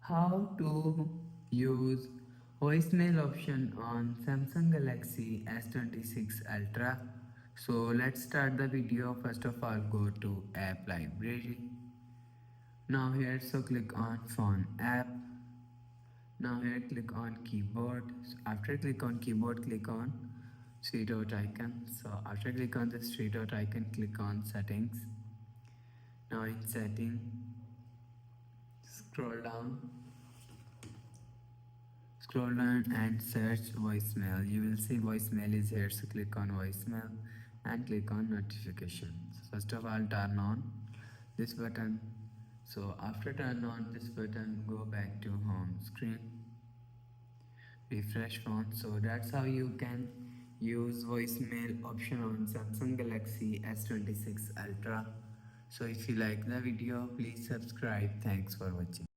How to use voicemail option on Samsung Galaxy S26 Ultra. So let's start the video. First of all, go to app library. Now here, so click on phone app. Now here, click on keyboard. So after click on keyboard, click on three dot icon. So after click on this three dot icon, click on settings. Now in setting, scroll down. Scroll down and search voicemail. You will see voicemail is here, so click on voicemail and click on notifications. First of all, turn on this button. So after turn on this button, go back to home screen, refresh phone. So that's how you can use voicemail option on Samsung Galaxy S26 Ultra. So if you like the video, please subscribe. Thanks for watching.